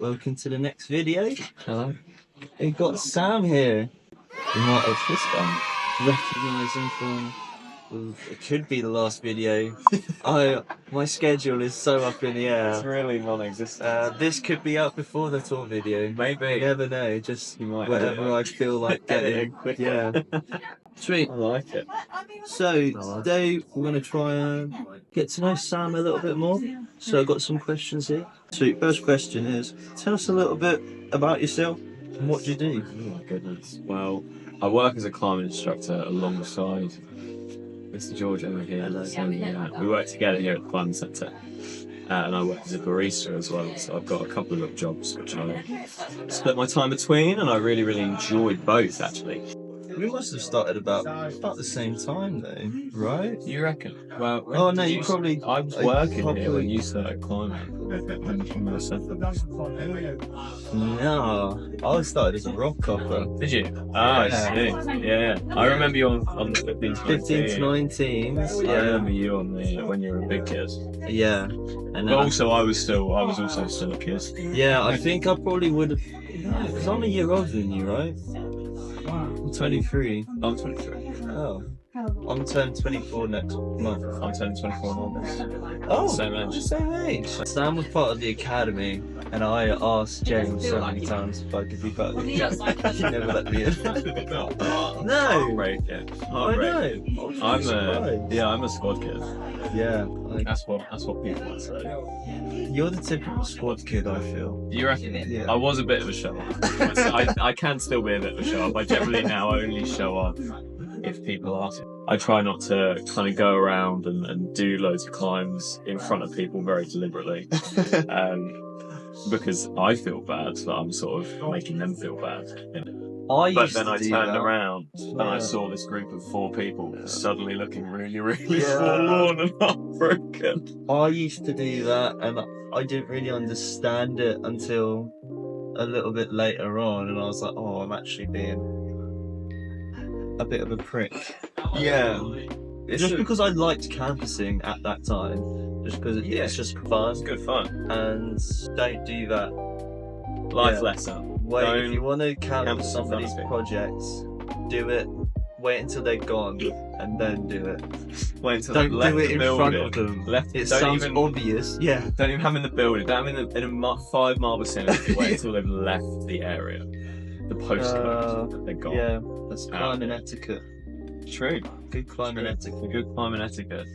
welcome to the next video. Hello. We've got Sam here. You might have this guy. Recognise him from, well, it could be the last video. My schedule is so up in the air. It's really non-existent. This could be out before the tour video. Maybe. You never know, just You might whatever I feel like getting. Yeah. Sweet. I like it. So today we're going to try and get to know Sam a little bit more. So I've got some questions here. So first question is, tell us a little bit about yourself and what do you do? Oh my goodness. Well, I work as a climbing instructor alongside Mr. George over here. Hello. So, we work together here at the climbing centre. And I work as a barista as well, so I've got a couple of little jobs which I split my time between, and I really, really enjoyed both actually. We must have started about the same time though, right? You reckon? Well, Oh no, you probably... I was working here when you started climbing. No, I started as a rock copper. Did you? Ah, I see. Yeah. I remember you on the 15 to 19. I remember you on the when you were a big kid. Yeah. And But also I was also still a kid. yeah, I think I probably would have, because I'm a year older than you, right? I'm 23. I'm 23. Oh. I'm turning 24 next month. I'm turning 24 in August. Oh, Same age. Same age. Sam was part of the academy, and I asked James so many times if I could be part of the academy. He never let me in. No! Heartbreaking. I know. I'm a squad kid. Yeah. That's what people would say. You're the typical squad kid, I feel. You reckon? Yeah. I was a bit of a show off. I can still be a bit of a show off. I generally now only show off if people ask. I try not to kind of go around and do loads of climbs in front of people very deliberately, because I feel bad that I'm sort of making them feel bad. But then I turned around and I saw this group of 4 people suddenly looking really, really forlorn and heartbroken. I used to do that, and I didn't really understand it until a little bit later on, and I was like, oh, I'm actually being a bit of a prick. Yeah. Just because I liked campusing at that time, just because it's just fun. It's good fun. And don't do that. Life lesson. Wait, if you want to camp somebody's projects, do it. Wait until they're gone, and then do it. Wait until don't left do it the in building. front of them. It sounds obvious. Yeah. Don't even have them in the building. Don't have them in a 5 mile vicinity. Wait until they've left the area. The postcode. They're gone. Yeah, that's climbing etiquette. True. Good climbing etiquette. Good climbing etiquette.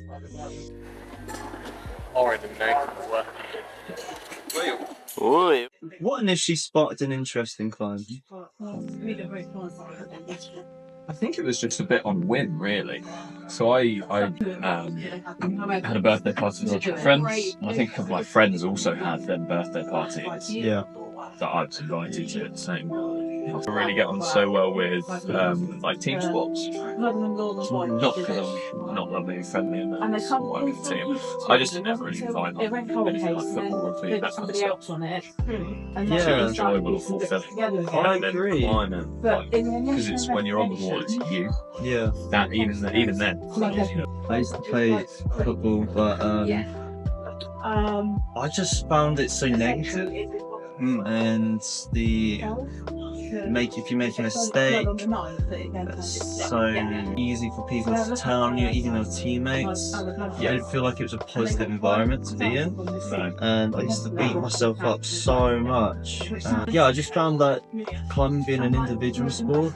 What initially sparked an interest in climbing? I think it was just a bit on whim, really. So I had a birthday party with my friends. And I think a couple of my friends also had their birthday parties. Yeah. That I was invited to at the same. I really get on so well with like team sports. Not because I'm not lovely and friendly and work with the team. I just never really find anything like football or that kind of stuff. Yeah. Too enjoyable or fulfilling. I agree. Climbing, because it's when you're on the wall, it's you. Yeah. That even then. I used to play football, but I just found it so negative. And if you make a mistake, it's so easy for people to turn on you, even your teammates. I didn't feel like it was a positive environment to be in, and I used to beat myself up so much. I just found that climbing being an individual sport,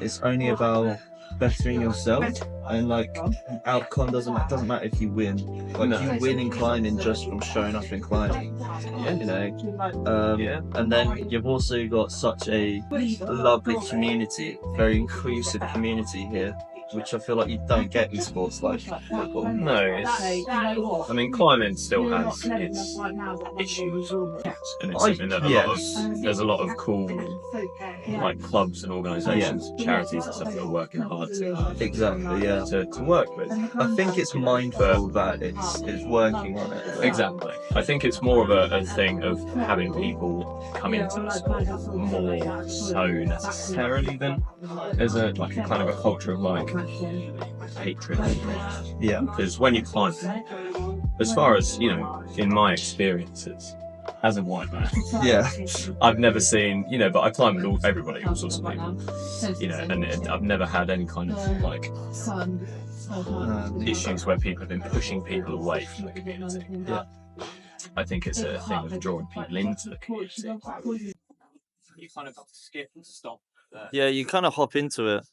it's only about bettering yourself, and like outcome doesn't matter if you win. Like you win in climbing just from showing up in climbing, you know. And then you've also got such a lovely community, very inclusive community here, which I feel like you don't get in sports like football. No, I mean, climbing still has its issues, and it's something that there's a lot of cool like clubs and organisations, charities and stuff that are working hard to to work with. I think it's mindful that it's working on it. Exactly. I think it's more of a thing of having people come into the sport more so necessarily than as a kind of a culture of like hatred. Yeah. Because when you climb, as far as in my experiences, as a white man, Yeah. I've never seen, but I climb with everybody, all sorts of people, and I've never had any kind of like issues where people have been pushing people away from the community. Yeah. I think it's a thing of drawing people into the community. You kind of have to skip and stop. Yeah, you kind of hop into it.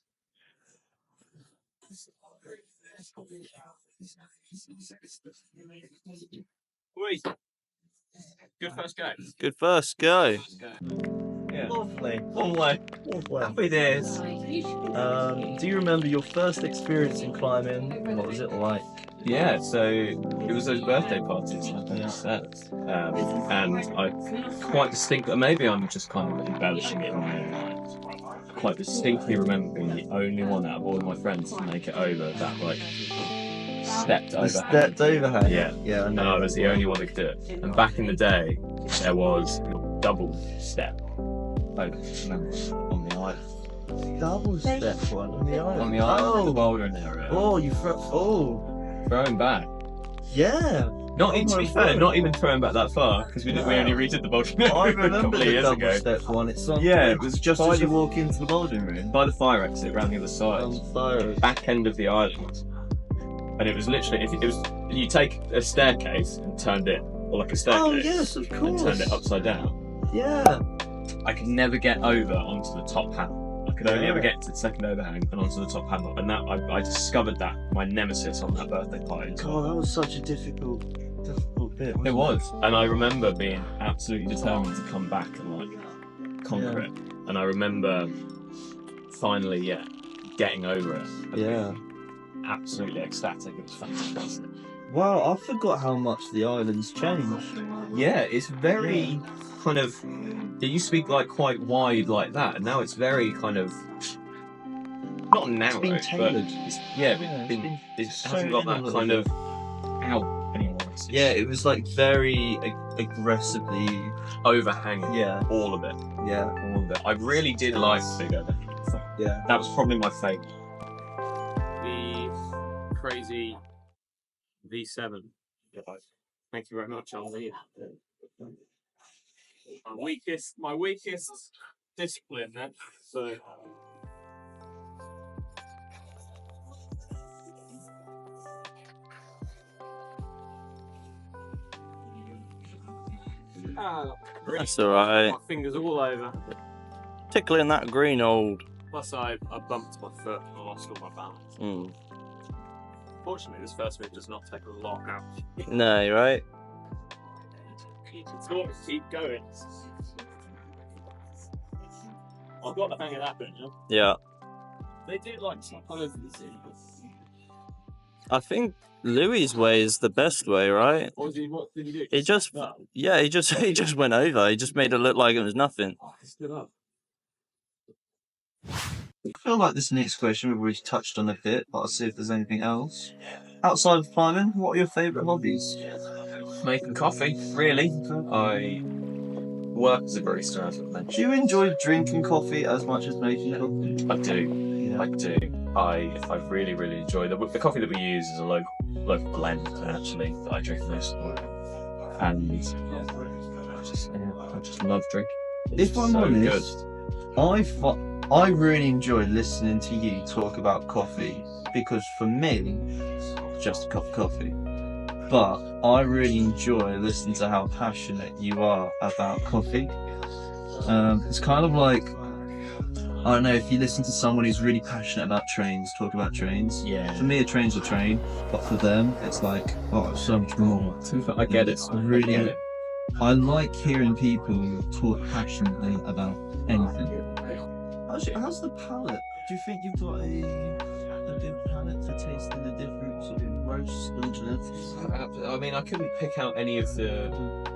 Good first go. Good first go. Yeah. Lovely. Lovely. Happy days. Do you remember your first experience in climbing? What was it like? Yeah, so it was those birthday parties, like I said. And I quite distinctly, maybe I'm just kind of embellishing it in my own mind. Quite distinctly remember being the only one out of all of my friends to make it over that, like, stepped overhang. Yeah. Yeah, I know. And I was the only one that could do it. And back in the day, there was double step over on the island. Double step one on the island. On the island, the bouldering area. Oh, Throwing back. Yeah. To be fair, not even throwing back that far, because we only redid the bouldering area I a couple remember of the years double ago. step one. It's on. Yeah, it was just by as you the- walk into the bouldering room. By the fire exit around the other side. On fire. Back end of the island. And it was literally, you take a staircase and turned it, or like a staircase. Oh yes, of And course. turned it upside down. Yeah. I could never get over onto the top panel. I could only ever get to the second overhang and onto the top panel. And that I discovered that, my nemesis on that birthday party. God, that was such a difficult bit. It was. And I remember being absolutely determined to come back and like conquer it. And I remember finally, getting over it. Yeah. Absolutely ecstatic. It was fantastic. Wow, I forgot how much the island's changed. Yeah, it's very kind of. It used to be like quite wide like that, and now it's very kind of not narrow, been but tailored. it hasn't got that kind of out anymore. Yeah, it was like very aggressively overhanging. Yeah. All of it. Yeah. All of it. I really did like the big overhang. Yeah. That was probably my favourite. The crazy V7. Thank you very much. I'll leave. My weakest discipline then. So. That's alright. My fingers all over. Tickling that green old. Plus, I bumped my foot and lost all my balance. Fortunately, this first move does not take a lot out. No, right? It's got to keep going. I've got the hang of that bit, you know? Yeah. They do like some kind of. I think Louis' way is the best way, right? What did he do? He just went over. He just made it look like it was nothing. Stood up. I feel like this next question we've already touched on a bit, but I'll see if there's anything else. Outside of climbing, what are your favourite hobbies? Making coffee, really. I work as a barista, as I mentioned. Do you enjoy drinking coffee as much as making coffee? I do. Yeah. I do. I really, really enjoy the coffee that we use is a local blend actually that I drink most of the time. And I just love drinking. If I'm so honest, good. I really enjoy listening to you talk about coffee because for me, it's just a cup of coffee. But I really enjoy listening to how passionate you are about coffee. It's kind of like, I don't know, if you listen to someone who's really passionate about trains, talk about trains. Yeah. For me, a train's a train, but for them, it's like, oh, it's so much more. I get it. Really, I get it. I like hearing people talk passionately about anything. How's the palate? Do you think you've got a good palate for tasting the different sort of roasts and genetics? I mean, I couldn't pick out any of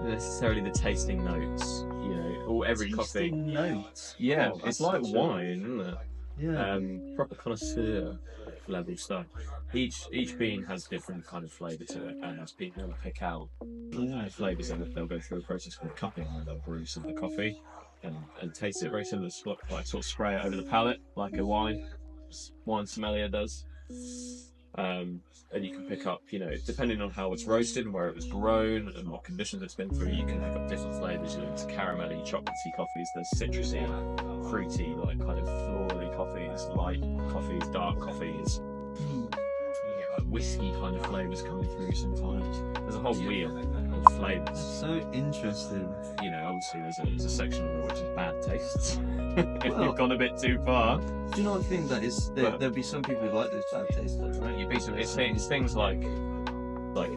necessarily the tasting notes. Or every coffee. Notes. Yeah, Oh, it's that's like such wine, isn't it? Yeah. Proper connoisseur level stuff. Each bean has different kind of flavour to it, and as people will pick out flavours, and they'll go through a process called cupping, where they'll brew some of the coffee and taste it very similar to like sort of spray it over the palate like a wine sommelier does. And you can pick up, you know, depending on how it's roasted and where it was grown and what conditions it's been through, you can pick up different flavours. You know, there's caramelly, chocolatey coffees, there's citrusy, fruity, like kind of florally coffees, light coffees, dark coffees. You get like whiskey kind of flavours coming through sometimes. There's a whole wheel of flavours. So interesting. You know, obviously there's a section of it which is bad tastes. If you've gone a bit too far. Do you not think that is there'll be some people who like those bad tastes, though, right? It's things like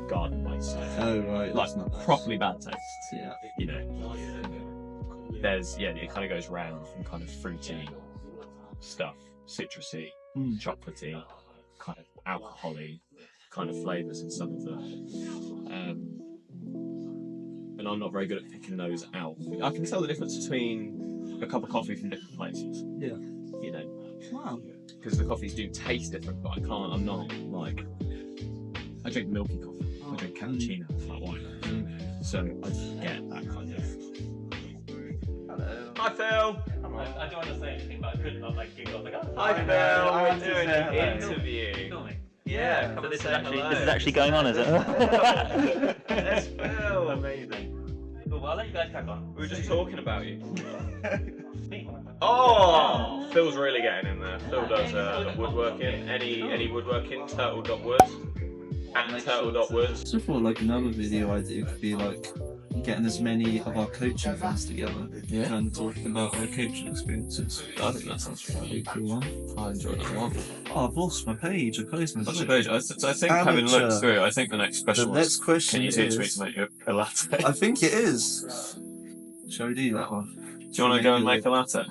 garden mice. Oh right, Like that's not nice. properly bad tastes. Yeah. You know, there's it kind of goes round from kind of fruity stuff, citrusy, chocolatey, kind of alcohol-y kind of flavours in some of them. And I'm not very good at picking those out. I can tell the difference between a cup of coffee from different places. Yeah. You know. Wow. Because the coffees do taste different, but I'm not like, I drink milky coffee, I drink cappuccino, flat white, so I just get that kind of. Hello. Hi Phil! I don't want to say anything, but I couldn't not like giggle. I was like, oh, Hi Phil! We're doing an hello. interview. Filming. Yeah, So this is actually going on, is it? Yes, Phil! Amazing. Cool, well, I'll let you guys crack on. We were just talking about you. Oh! Phil's really getting in there. Phil does woodworking. Any woodworking, turtle.wood and turtle.wood. So I thought like another video idea could be like getting as many of our coaching friends together and talking about our coaching experiences. I think that sounds really cool. I enjoyed that one. Oh, I've lost my page. I closed my What's your page. page? I think having looked through it, I think the next question The next question can you teach me is- to make a latte? I think it is. Shall we do that one? Do you want to go and make a latte?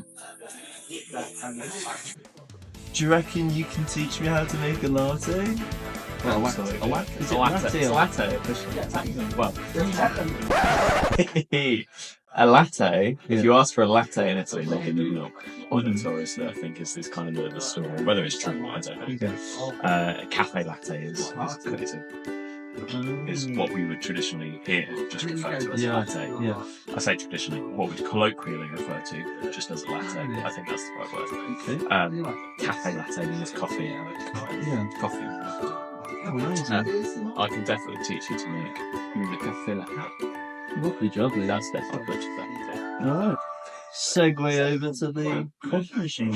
Do you reckon you can teach me how to make a latte? Well, Absolutely. a latte. Is it Latte. latte? It's or- latte. Well, a latte. If you ask for a latte in Italy, they give you milk. Quite notoriously, I think is kind of the story. Whether it's true, I don't know. Okay. A cafe latte is what we would traditionally hear just refer to as a latte. Yeah. I say traditionally, what we'd colloquially refer to just as a latte. I think that's the right word. Okay. Cafe latte means coffee. Yeah. Coffee. Oh, amazing. I can definitely teach you to make a cafe latte. Lovely job, Lee. That's definitely good. Alright. Segue over to the coffee machine.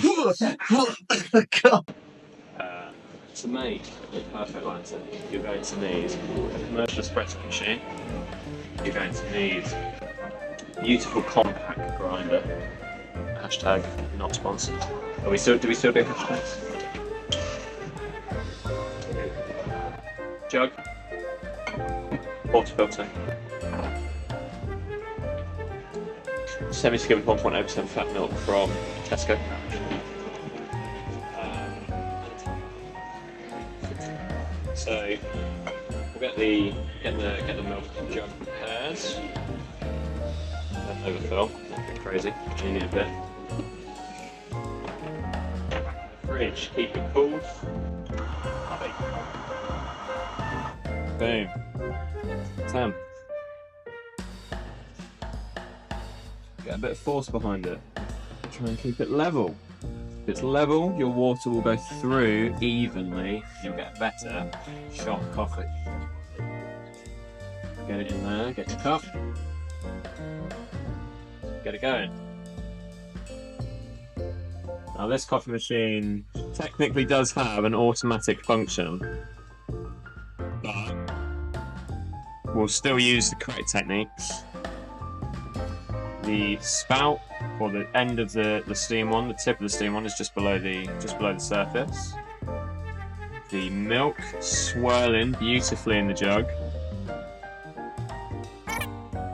To make a perfect latte, you're going to need a commercial espresso machine. You're going to need a beautiful compact grinder. Hashtag not sponsored. Do we still do hashtags? Jug. Water filter. Semi-skimmed 1.8% fat milk from Tesco. So we'll get the milk jug prepared. Don't overfill, not get crazy. You need a bit. Fridge, keep it cool. Boom. 10. Get a bit of force behind it. Try and keep it level. If it's level, your water will go through evenly. You'll get better shot coffee. Get it in there, get your cup. Get it going. Now this coffee machine technically does have an automatic function, but we'll still use the correct techniques. The spout, or the end of the steam one, the tip of the steam one is just below the surface. The milk swirling beautifully in the jug.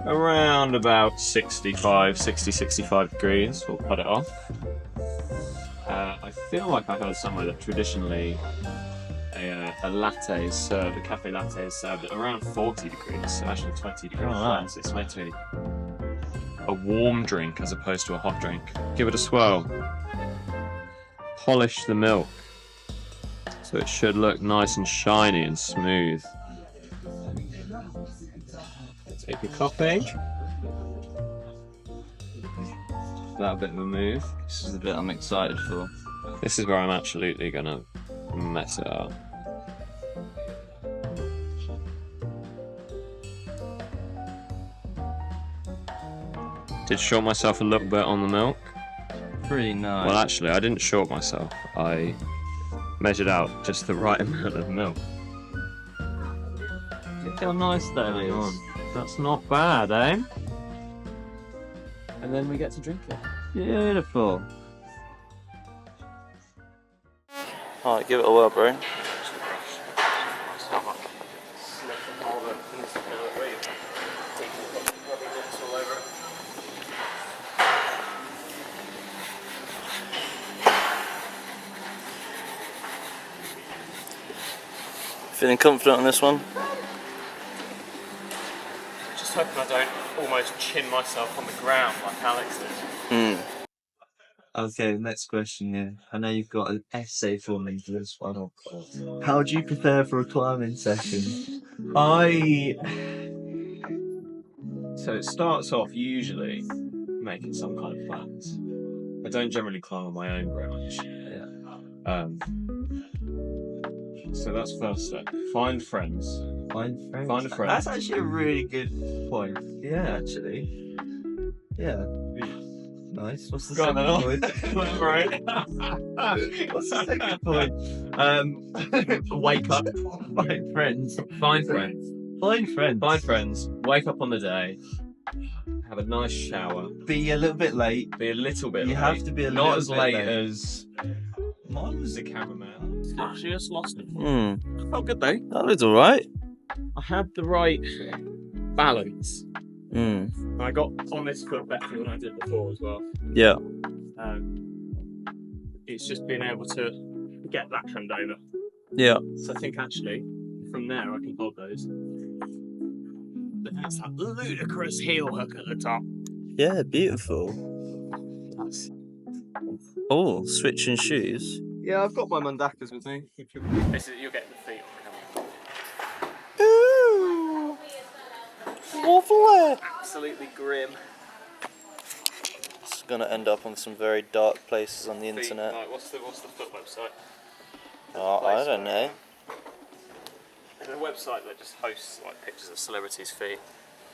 Around about 65 degrees, we'll cut it off. I feel like I heard somewhere that traditionally a latte is served, a cafe latte is served at around 40 degrees, so actually 20 degrees. wow. So it's meant to be a warm drink as opposed to a hot drink. Give it a swirl. Polish the milk so it should look nice and shiny and smooth. Take your coffee. That bit of a move. This is the bit I'm excited for. This is where I'm absolutely gonna mess it up. Did short myself a little bit on the milk. Pretty nice. Well, actually, I didn't short myself. I measured out just the right amount of milk. Look how nice that is. That's not bad, eh? And then we get to drink it. Beautiful. Alright, give it a whirl, bro. Feeling confident on this one? Just hoping I don't almost chin myself on the ground like Alex did. Okay, next question. Yeah, I know you've got an essay for me for this one. How do you prepare for a climbing session? So it starts off usually making some kind of plans. I don't generally climb on my own very much. Yeah. So that's first step. Find friends. Find friends. Find a friend. That's actually a really good point. Yeah, actually. Yeah. Nice. What's the second point? Right. What's the second point? Wake up. Find friends. Find friends. Find friends. Find friends. Wake up on the day. Have a nice shower. Be a little bit late. Be a little bit You late. have to be a Not little as bit late late. as mine was the cameraman. Actually, just lost it. Hmm. Felt good though. That looks alright. I had the right balance. Hmm. I got on this foot better than I did before as well. Yeah. It's just being able to get that hand over. Yeah. So I think actually, from there I can hold those. But that's that ludicrous heel hook at the top. Yeah, beautiful. That's... Oh, switching shoes. Yeah, I've got my mandakas with me. This is, you'll get the feet on camera. Ooh. Lovely. Absolutely grim. It's gonna end up on some very dark places on the internet. Right, what's the foot website? Oh, I don't know. There's a website that just hosts like pictures of celebrities' feet.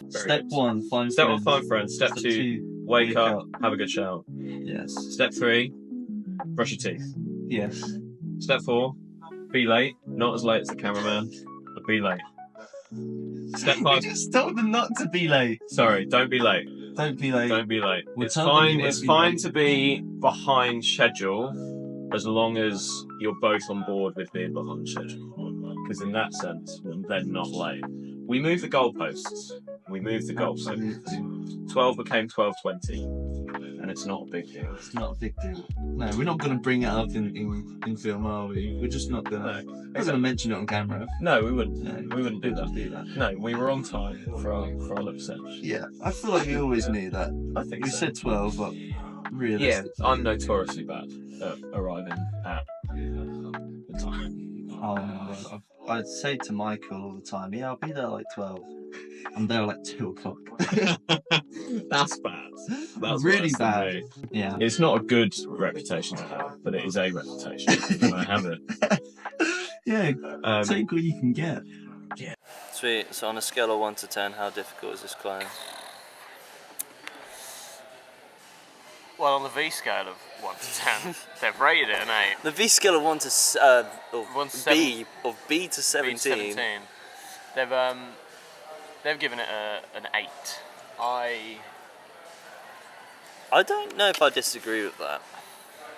Step one, find Step friends. one, find friends. Step two, wake up, have a good shower. Yes. Step three, brush your teeth. Yes. Step four, be late. Not as late as the cameraman, but be late. Step We five, just told them not to be late. sorry, don't be late. Don't be late. Don't be late. We'll It's tell them fine. you It's won't be fine late. to be behind schedule, as long as you're both on board with being behind schedule. Because in that sense, we're then not late. We moved the goalposts. We moved the goalposts. 12 became 12:20, and it's not a big deal. It's not a big deal. No, we're not going to bring it up in film, are we? We're just not going to. We're going to mention it on camera. No, we wouldn't. No, We wouldn't do that. do that. No, we were on time for our lip sync. Yeah, I feel like we always knew that. I think We so. said 12, but really. Yeah, I'm notoriously bad at arriving at the time. I'd say to Michael all the time, yeah, I'll be there like 12. I'm there like 2 o'clock. That's bad. That's really worse than bad. me. Yeah. It's not a good reputation to have, but it is a reputation, and I have it. Yeah, take what you can get. Sweet. So on a scale of 1 to 10, how difficult is this climb? Well, on the V scale of 1 to 10, they've rated it an 8. The V scale of 1 to One to B of B to 17. B to 17. They've given it an 8. I don't know if I disagree with that.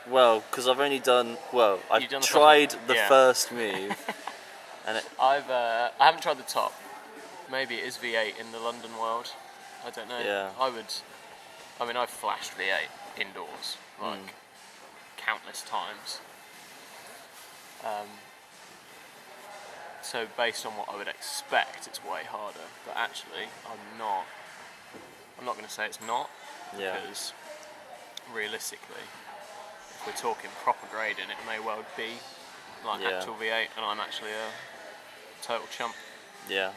Well, because I've only done I've You've done the tried first- the yeah. first move, and it, I haven't tried the top. Maybe it is V8 in the London world. I don't know. Yeah. I've flashed V8 indoors like countless times. So based on what I would expect, it's way harder. But actually, I'm not going to say it's not, yeah, because realistically, if we're talking proper grading, it may well be like Yeah. actual V8, and I'm actually a total chump. yeah.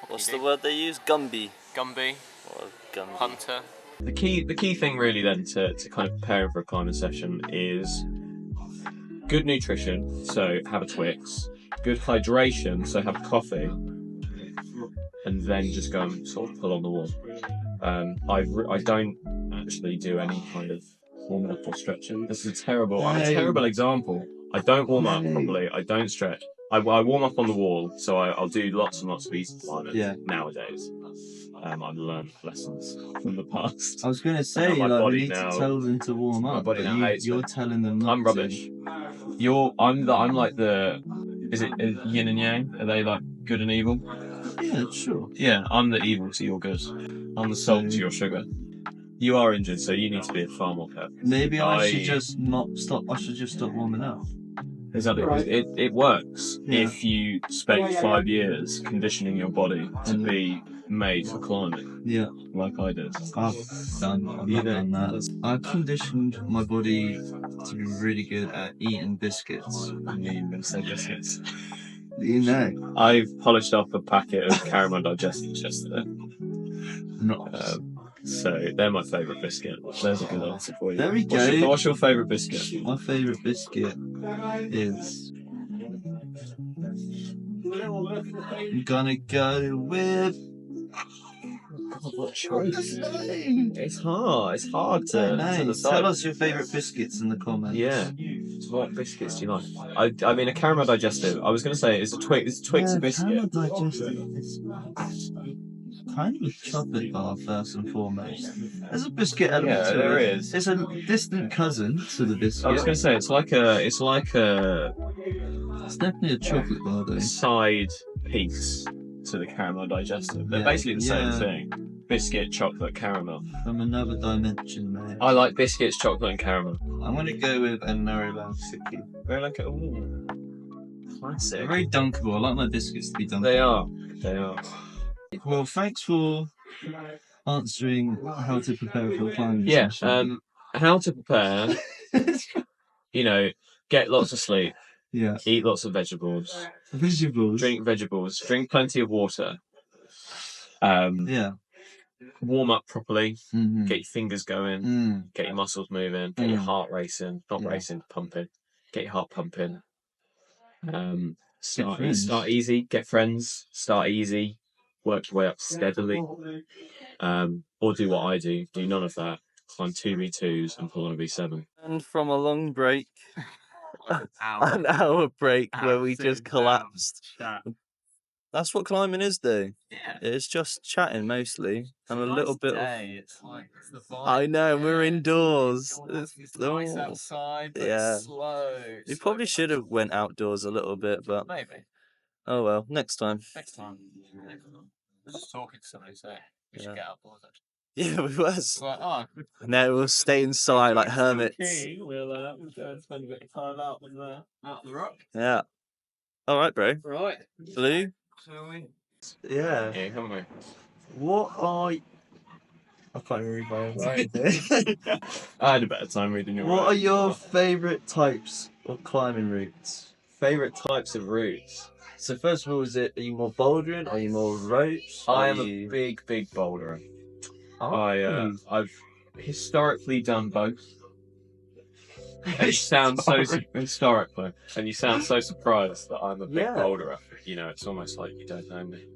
What What's can the you word they use? Gumby. do? Gumby, What a Gumby. Hunter. The key thing really then to kind of preparing for a climbing session is good nutrition, so have a Twix, good hydration, so have coffee, and then just go and sort of pull on the wall. I don't actually do any kind of warming up or stretching. This is I'm a terrible example. I don't warm up properly. I don't stretch. I warm up on the wall, so I'll do lots and lots of easy climbing nowadays. I've learned lessons from the past. I was going to say, my like, we body need now, to tell them to warm my up, body but now hates you're it. telling them not I'm rubbish. I'm like the. Is it yin and yang? Are they like good and evil? Yeah, sure. Yeah, I'm the evil to your good. I'm the salt to your sugar. You are injured, so you need to be far more careful. Maybe I should just not stop. I should just stop warming up. Exactly. It works if you spend 5 years conditioning your body to be made for climbing. Yeah. Like I did. I've not done that. I conditioned my body to be really good at eating biscuits. Biscuits. You know. I've polished off a packet of caramel digestives yesterday. Nice. So they're my favourite biscuit. There's a good answer for you. There we go. What's your favourite biscuit? My favourite biscuit is. I'm gonna go with. What choice? It's hard to decide. Tell us your favourite biscuits in the comments. Yeah. What biscuits do you like? I mean, a caramel digestive. I was going to say it's a Twix biscuit. Caramel digestive is kind of a chocolate bar first and foremost. There's a biscuit element to it. There is. It's a distant cousin to the biscuit. I was going to say it's like a. It's definitely a chocolate bar though. Side piece to the caramel digestive. They're basically the same thing. Biscuit, chocolate, caramel. From another dimension, mate. I like biscuits, chocolate, and caramel. I'm gonna go with a Maryland Cookie. Classic. They're very dunkable. I like my biscuits to be dunkable. They are. Well, thanks for answering how to prepare for a climbing session. How to prepare. Get lots of sleep. Yeah. Eat lots of vegetables. Drink vegetables. Drink plenty of water. Warm up properly. Mm-hmm. Get your fingers going. Get your muscles moving. Get your heart racing. Not racing, pumping. Get your heart pumping. Start easy. Get friends. Start easy. Work your way up steadily. Or do what I do. Do none of that. Climb 2v2s and pull on a v7. And from a long break, an hour break where we just collapsed. That's what climbing is, though. Yeah. It's just chatting mostly, and a little bit of. It's the vibe. I know, we're indoors. It's nice outside, but it's slow. We probably should have went outdoors a little bit, but maybe. Oh well, next time. We're just talking to somebody, so we should get outdoors. Yeah, we was. Like, no, we'll stay inside like hermits. We'll go and spend a bit of time out the rock. Yeah. All right, bro. Right. Blue. Shall we? Yeah. Yeah, come on. What are I can't even read my own writing. I had a better time reading your What are your favourite types of climbing routes? Favourite types of routes? So first of all, are you more bouldering? Are you more ropes? I am a big boulderer. Oh. I've historically done both. And you sound so historically, and you sound so surprised that I'm a big boulderer. It's almost like you don't know me.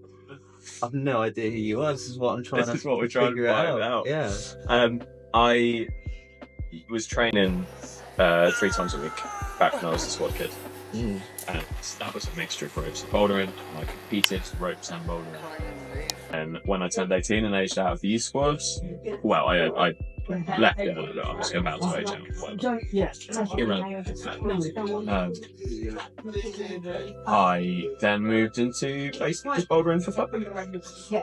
I've no idea who you are. This is what I'm trying to. This is what we're trying to find out. Yeah. I was training 3 times a week back when I was a squad kid, and that was a mixture of ropes and bouldering. I competed ropes and bouldering. And when I turned 18 and aged out of the youth squads, well, I left it. I was about to age out. I then moved into basically just bouldering for fun.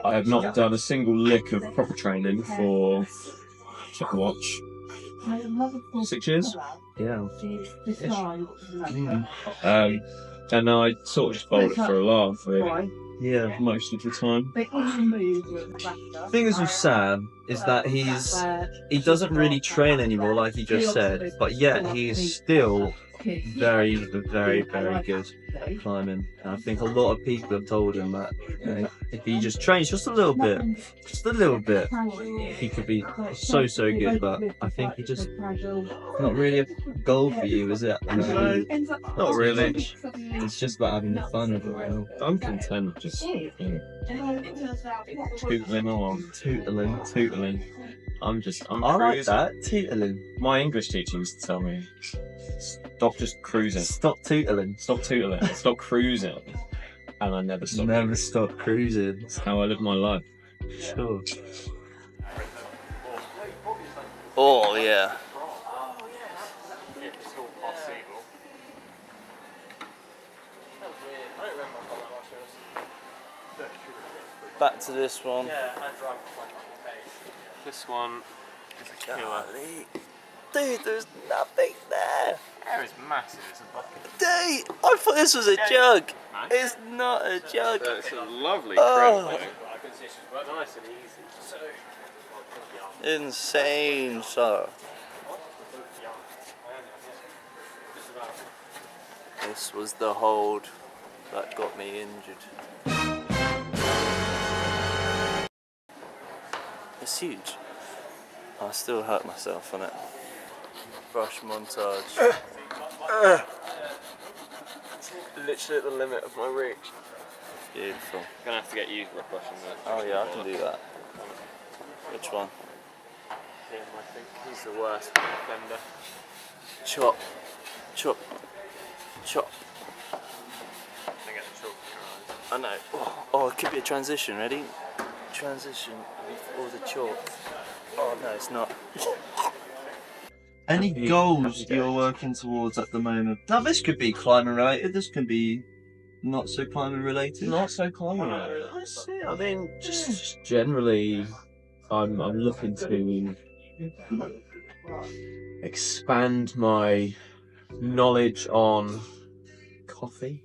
I have not done a single lick of proper training for, check the watch, 6 years. Yeah. And I sort of just bowled it for a laugh, really. Yeah. Most of the time. Thing is with Sam is that he doesn't really train anymore, like he just said, but yet he is still very, very, very good at climbing. And I think a lot of people have told him that, you know, if he just trains just a little bit, he could be so good. But I think he just not really a goal for you, is it? No, not really. It's just about having fun with it. Right? I'm content just tootling along. Tootling. I'm I like cruising. that, tootling. My English teacher used to tell me, stop just cruising. Stop tootling. Stop tootling. Stop cruising. And I never stopped. Never stop cruising. That's how I live my life. Sure. Oh yeah. Back to this one. This one is a killer. Dude, there's nothing there. There is massive. It's a bucket. Dude, I thought this was a jug. Nice. It's not a jug. It's a lovely Oh. crib, though. Nice and easy. Insane, sir. This was the hold that got me injured. It's huge. I still hurt myself on it. Brush montage. Literally at the limit of my reach. Beautiful. I'm gonna have to get you for a brush on this. Oh yeah, I can do that. Which one? Him, I think he's the worst defender. Chop. Chop. Chop. I'm gonna get the chalk in your eyes. I know. Oh, it could be a transition. Ready? Transition. Or the chalk. Oh no, it's not. Any goals you're working towards at the moment? Now this could be climbing related, this can be not so climbing related. Not so climbing related. I mean, just generally, I'm looking to expand my knowledge on coffee.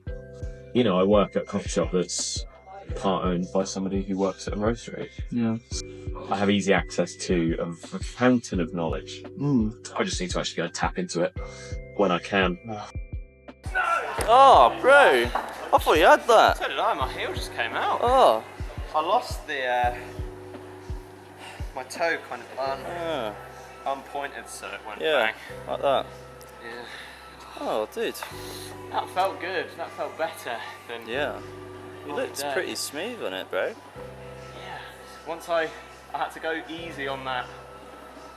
You know, I work at a coffee shop that's part owned by somebody who works at a roastery. Yeah. I have easy access to a fountain of knowledge. I just need to actually go and tap into it when I can. Oh, bro. I thought you had that. So did I. My heel just came out. Oh. I lost the my toe kind of unpointed, so it went Yeah, bang. like that. Yeah. Oh, dude. That felt good. That felt better than. Yeah. You Oh, looked yeah. pretty smooth on it, bro. Yeah. Once I had to go easy on that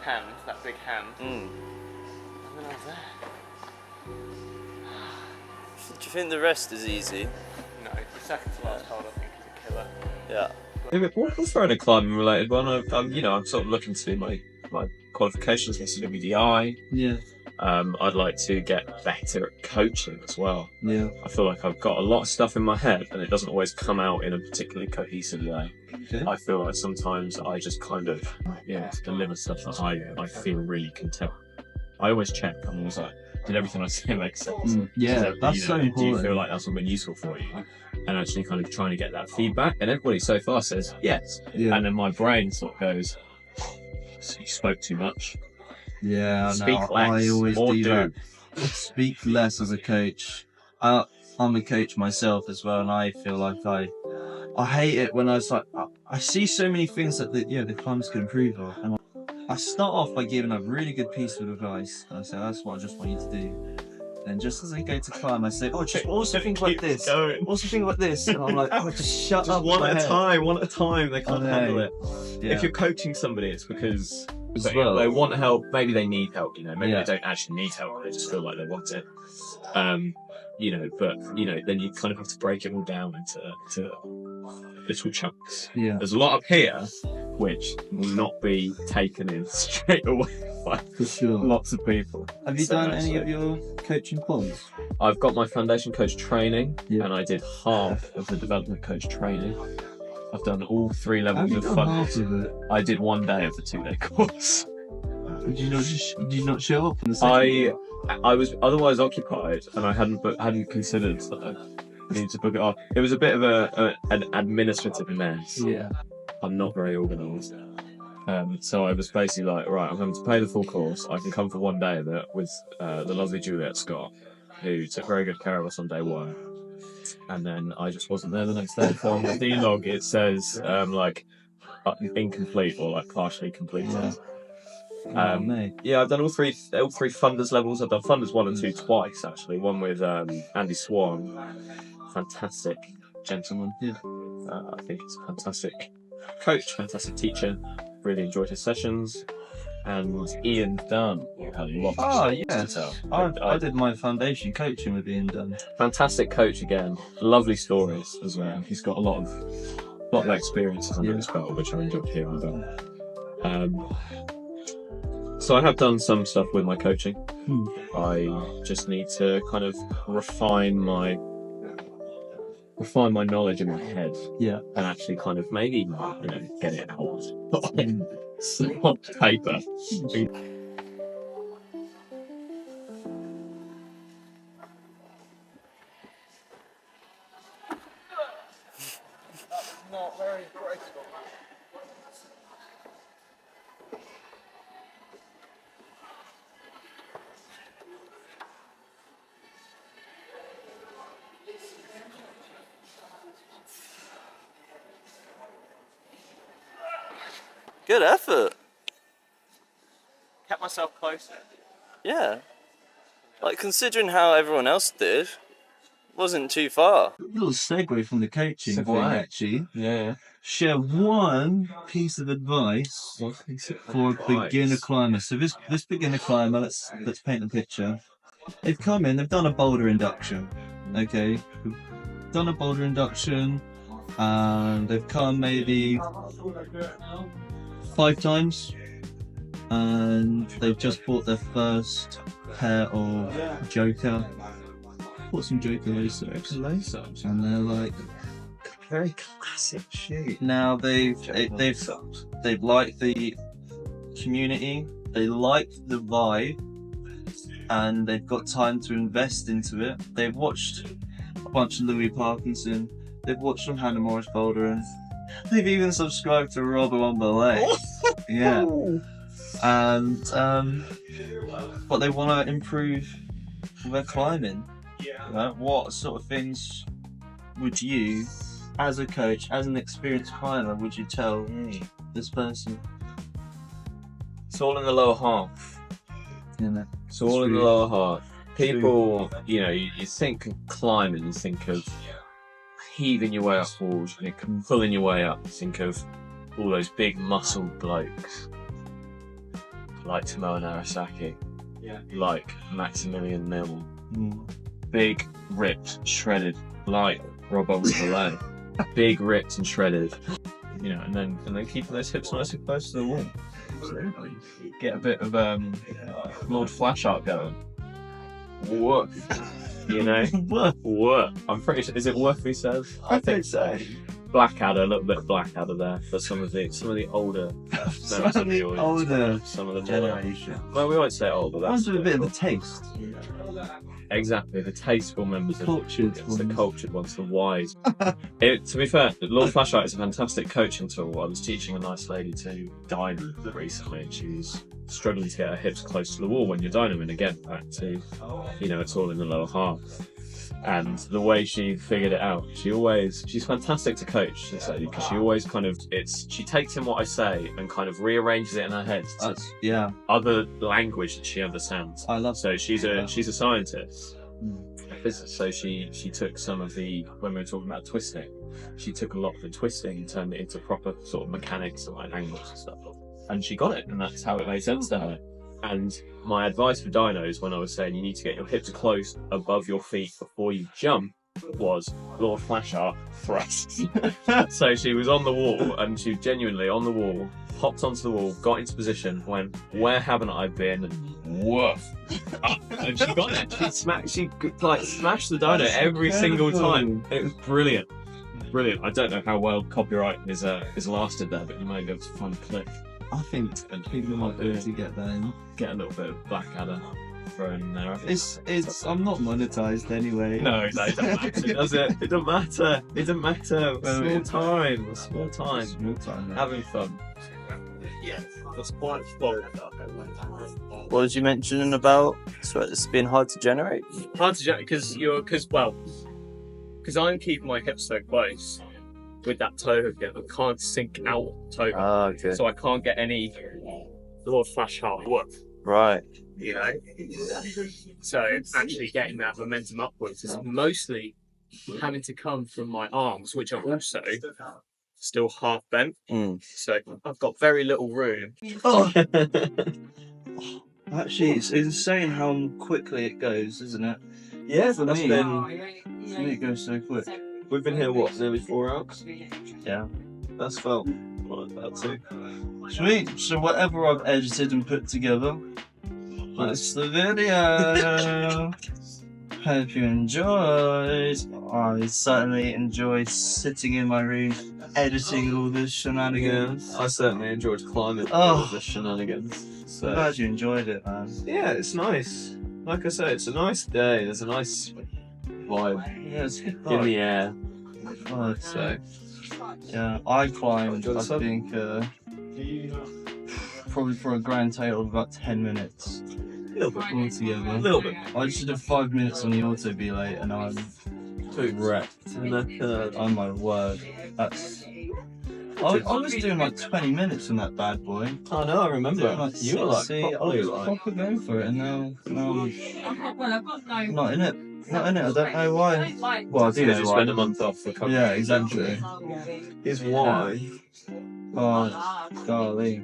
hand, that big hand, and then I was there. Do you think the rest is easy? No, the second to last hold I think is a killer. Yeah. What's throwing a climbing related one? I'm sort of looking to do my qualifications for WDI. Yeah. I'd like to get better at coaching as well. Yeah. I feel like I've got a lot of stuff in my head and it doesn't always come out in a particularly cohesive way. Okay. I feel like sometimes I just kind of deliver stuff that I feel really content. I always check. I'm always like, did everything I say make sense? Yeah, that's so important. Do you feel like that's been useful for you? And actually kind of trying to get that feedback. And everybody so far says yes. Yeah. And then my brain sort of goes, so you spoke too much. Yeah, Speak no, less, I always more do do. that. Speak less as a coach. I'm a coach myself as well, and I feel like I hate it when I was like, I see so many things that the climbers can improve on, and I start off by giving a really good piece of advice. And I say, that's what I just want you to do. And just as I go to climb, I say, just also think like this. Going. Also think like this. And I'm like, just shut up. One my at a head. time, one at a time. They can't I know. handle it. Yeah. If you're coaching somebody, it's because As they well. want help. Maybe they need help. Maybe Yeah. they don't actually need help. They just feel like they want it. Then you kind of have to break it all down into little chunks. Yeah. There's a lot up here which will not be taken in straight away by For sure. lots of people. Have you So done that's any it. of your coaching quals? I've got my foundation coach training, Yeah. and I did half of the development coach training. I've done all 3 levels Have you of done fun. half of it? I did 1 day of the 2-day course. Did you not show up in the second? I was otherwise occupied, and I hadn't considered that I needed to book it off. It was a bit of an administrative mess. Yeah. I'm not very organised. So I was basically like, right, I'm going to pay the full course. I can come for one day of it with the lovely Juliet Scott, who took very good care of us on day one. And then I just wasn't there the next day. So on the D-log, it says like incomplete or like partially completed. Yeah, I've done all three funders levels. I've done funders 1 and 2 twice actually. One with Andy Swan, fantastic gentleman. Yeah. I think he's a fantastic coach, fantastic teacher. Really enjoyed his sessions. And Ian Dunn, who had a lot of to tell. I did my foundation coaching with Ian Dunn. Fantastic coach again. Lovely stories as well. He's got a lot of experiences under his belt, which I enjoyed hearing about. So I have done some stuff with my coaching. I just need to kind of refine my knowledge in my head. Yeah. And actually kind of maybe get it out on paper. Not very graceful. Good effort. Kept myself close. Yeah. Like, considering how everyone else did, wasn't too far. A little segue from the coaching thing, actually. Yeah. Share one piece of advice for a beginner climber. So this beginner climber, let's paint the picture. They've come in, they've done a boulder induction. Okay? Done a boulder induction, and they've come maybe 5 times, and they've just bought their first pair of Joker. Bought some Joker lace-ups, and they're like very classic shoe. Now they've liked the community, they like the vibe, and they've got time to invest into it. They've watched a bunch of Louis Parkinson. They've watched some Hannah Morris bouldering. They've even subscribed to Robert on Belay. Yeah. And but they want to improve their climbing. Right? What sort of things would you, as a coach, as an experienced climber, would you tell this person? It's all in the lower half. Yeah, it's all in the lower half. People, you think climbing, you think of heaving your way up walls, pulling your way up. Think of all those big muscled blokes like Tomoe Narasaki, like Maximilian Mill, big, ripped, shredded, like Rob Belay, big, ripped and shredded, and then keeping those hips nice and close to the wall. Absolutely. Get a bit of Lord Flash art going. What? What? I'm pretty sure. Is it worth we said? I think so. Blackadder, a little bit of Blackadder there for some of the older members of the audience. Some of the generation. Well, we won't say older. That's a bit of a taste. Exactly, the tasteful members, the cultured ones, the wise. To be fair, Lord Flashlight is a fantastic coaching tool. I was teaching a nice lady to dyno recently, and she's struggling to get her hips close to the wall when you're dynoing. Again, back to, it's all in the lower half. And the way she figured it out, she's fantastic to coach, this lady, because she always she takes in what I say and kind of rearranges it in her head to other language that she understands. I love. So she's a scientist, a physicist. So she took some of when we were talking about twisting, she took a lot of the twisting and turned it into proper sort of mechanics and like angles and stuff, and she got it, and that's how it made sense to her. And my advice for dynos, when I was saying you need to get your hips close above your feet before you jump, was Lord Flash Art thrust. So she was on the wall, and she genuinely on the wall, hopped onto the wall, got into position, went, "Where haven't I been?" Woof. And she got it. She smashed the dyno every single time. It was brilliant. Brilliant. I don't know how well copyright is lasted there, but you might be able to find a clip. I think people might be able to get that in. Get a little bit of Blackadder thrown in there. I'm not monetized anyway. No, it doesn't matter, does it? It doesn't matter. It doesn't matter. Small time. Having fun. Yeah. It's quite well. What was you mentioning about it's being hard to generate? Hard to generate because I'm keeping my hips so close with that toe hook. I can't sink out toe hook, Okay. so I can't get any little flash hard work. Right. You know, so actually getting that momentum upwards is mostly having to come from my arms, which are also still half bent. So I've got very little room. Oh. Actually, it's insane how quickly it goes, isn't it? Yeah, for me It goes so quick. we've been here nearly 4 hours. Yeah. That's felt like that too. Sweet. So whatever I've edited and put together, that's the video. Hope you enjoyed. I certainly enjoyed sitting in my room editing all the shenanigans. I certainly enjoyed climbing all the shenanigans. So Glad you enjoyed it, man. yeah, it's nice. Like I said, it's a nice day. There's a nice vibe Yeah, it's good in the air. vibe. So Yeah, I climbed, Enjoyed I yourself? think, probably for a grand total of about 10 minutes a little bit. altogether. A little bit. I just did 5 minutes on the auto belay and I'm wrecked. Oh my word. That's... I was doing like 20 minutes on that bad boy. Oh no, I remember. Like, You were like see, I was proper going for it and now I'm not in it. Not in it, I don't know why. Well, I do know you why. spend a month off for company. Yeah, exactly. Is why. Oh, golly.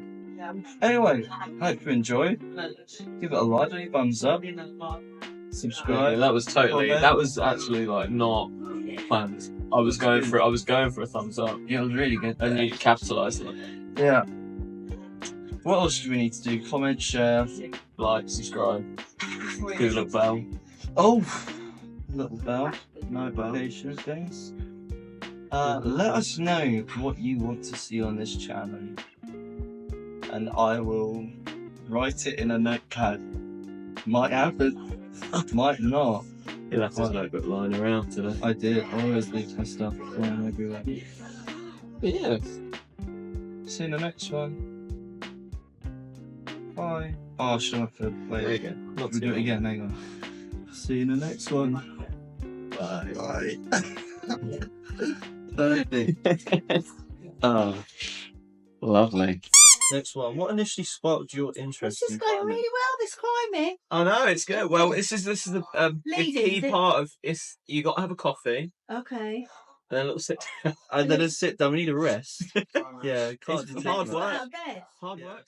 Anyway, hope you enjoyed. Give it a like, thumbs up, subscribe. Yeah, that was totally. comment. That was actually like not planned. I was going for a thumbs up, Yeah, it was really good. and you capitalised on it. Yeah. What else do we need to do? Comment, share. Like, subscribe, do the bell. Oh, little bell. Notification things. Let us know what you want to see on this channel, and I will write it in a notepad. Might happen, might not. You'll have to notebook lying around today. I did. I always leave my stuff lying everywhere. But yeah. See you in the next one. Bye. Oh, shut up. There you Wait. go. Not We'll too do it long. again. Hang on. See you in the next one. Bye. Perfect. Oh, lovely. Next one. What initially sparked your interest It's in just going climbing? really well, this climbing. I know it's good. Well, this is the Leading, key is it? part of it's. You got to have a coffee Okay. and a little sit. And then a sit down. We need a rest. Yeah, can't It's do hard too much. work. Out of bed. Hard work.